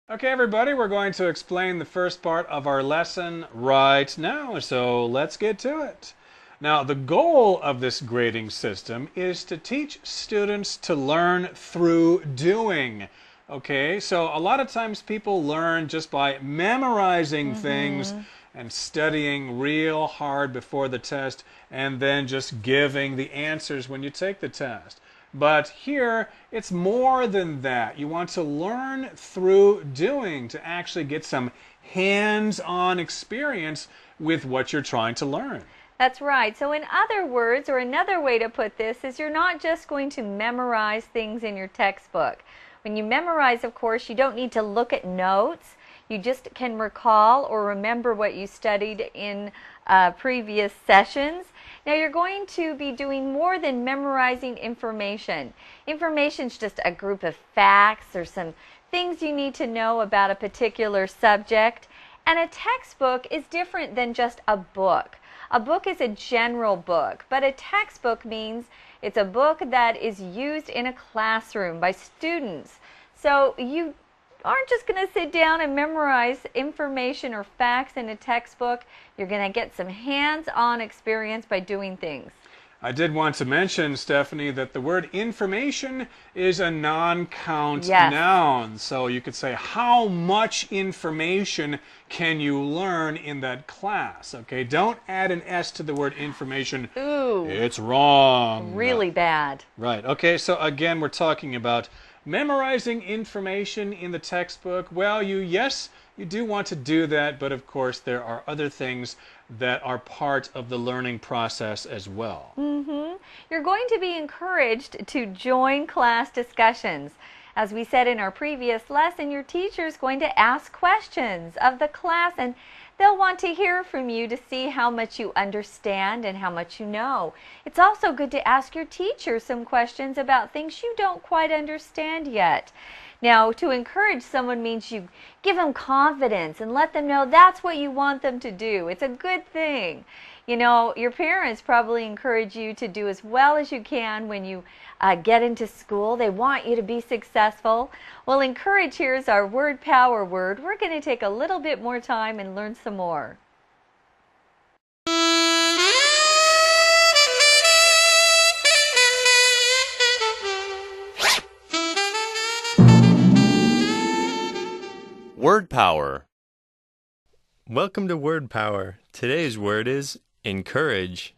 Okay, everybody, we're going to explain the first part of our lesson right now, so let's get to it. Now, the goal of this grading system is to teach students to learn through doing. Okay, so a lot of times people learn just by memorizing things and studying real hard before the test and then just giving the answers when you take the test. But here, it's more than that. You want to learn through doing to actually get some hands-on experience with what you're trying to learn. That's right. So in other words, or another way to put this, is you're not just going to memorize things in your textbook. When you memorize, of course, you don't need to look at notes. You just can recall or remember what you studied in previous sessions. Now you're going to be doing more than memorizing information. Information is just a group of facts or some things you need to know about a particular subject. And a textbook is different than just a book. A book is a general book, but a textbook means it's a book that is used in a classroom by students. So you aren't just going to sit down and memorize information or facts in a textbook. You're going to get some hands-on experience by doing things. I did want to mention, Stephanie, that the word information is a non-count noun. So you could say, how much information can you learn in that class? Okay, don't add an S to the word information. Ooh. It's wrong. Really bad. Right. Okay, so again, we're talking about memorizing information in the textbook. Well, yes, you do want to do that, but of course there are other things that are part of the learning process as well. You're going to be encouraged to join class discussions. As we said in our previous lesson, your teacher is going to ask questions of the class, and they'll want to hear from you to see how much you understand and how much you know. It's also good to ask your teacher some questions about things you don't quite understand yet. Now, to encourage someone means you give them confidence and let them know that's what you want them to do. It's a good thing. You know, your parents probably encourage you to do as well as you can when you get into school. They want you to be successful. Well, encourage here is our word power word. We're going to take a little bit more time and learn some more. Word Power. Welcome to Word Power. Today's word is encourage.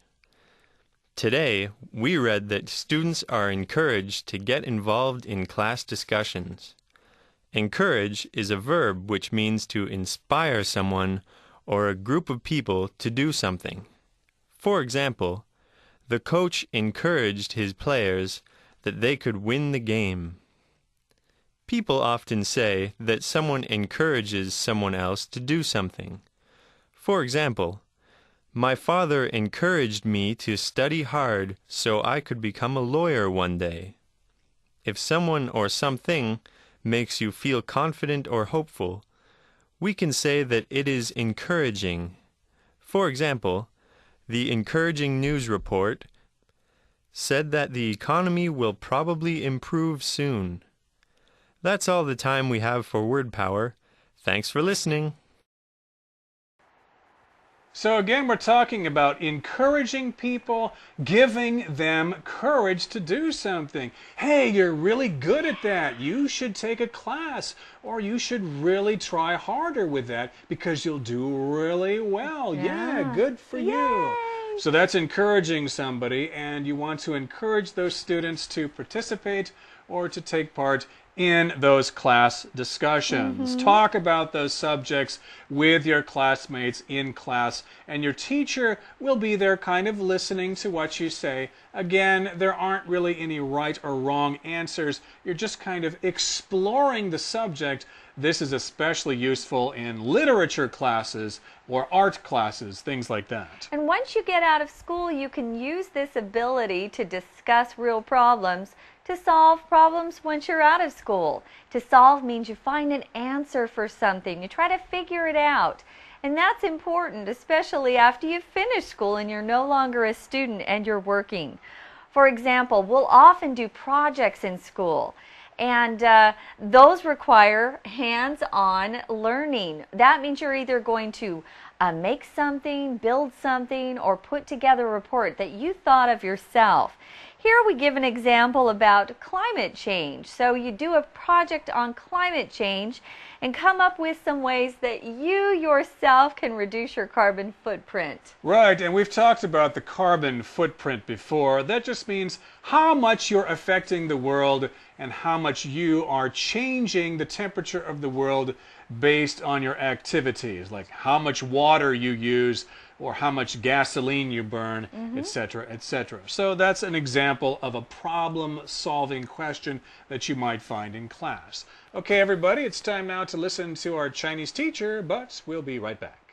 Today, we read that students are encouraged to get involved in class discussions. Encourage is a verb which means to inspire someone or a group of people to do something. For example, the coach encouraged his players that they could win the game. People often say that someone encourages someone else to do something. For example, my father encouraged me to study hard so I could become a lawyer one day. If someone or something makes you feel confident or hopeful, we can say that it is encouraging. For example, the encouraging news report said that the economy will probably improve soon. That's all the time we have for Word Power. Thanks for listening. So again, we're talking about encouraging people, giving them courage to do something. Hey, you're really good at that. You should take a class, or you should really try harder with that because you'll do really well. Yeah, good for you. So that's encouraging somebody, and you want to encourage those students to participate or to take part in those class discussions. Talk about those subjects with your classmates in class, and your teacher will be there kind of listening to what you say. Again, there aren't really any right or wrong answers. You're just kind of exploring the subject. This is especially useful in literature classes or art classes, things like that. And once you get out of school, you can use this ability to discuss real problems to solve problems once you're out of school. To solve means you find an answer for something. You try to figure it out. And that's important, especially after you've finished school and you're no longer a student and you're working. For example, we'll often do projects in school. And those require hands-on learning. That means you're either going to make something, build something, or put together a report that you thought of yourself. Here we give an example about climate change. So you do a project on climate change and come up with some ways that you yourself can reduce your carbon footprint. Right, and we've talked about the carbon footprint before. That just means how much you're affecting the world and how much you are changing the temperature of the world based on your activities, like how much water you use or how much gasoline you burn, etc., etc. So that's an example of a problem-solving question that you might find in class. Okay, everybody, it's time now to listen to our Chinese teacher, but we'll be right back.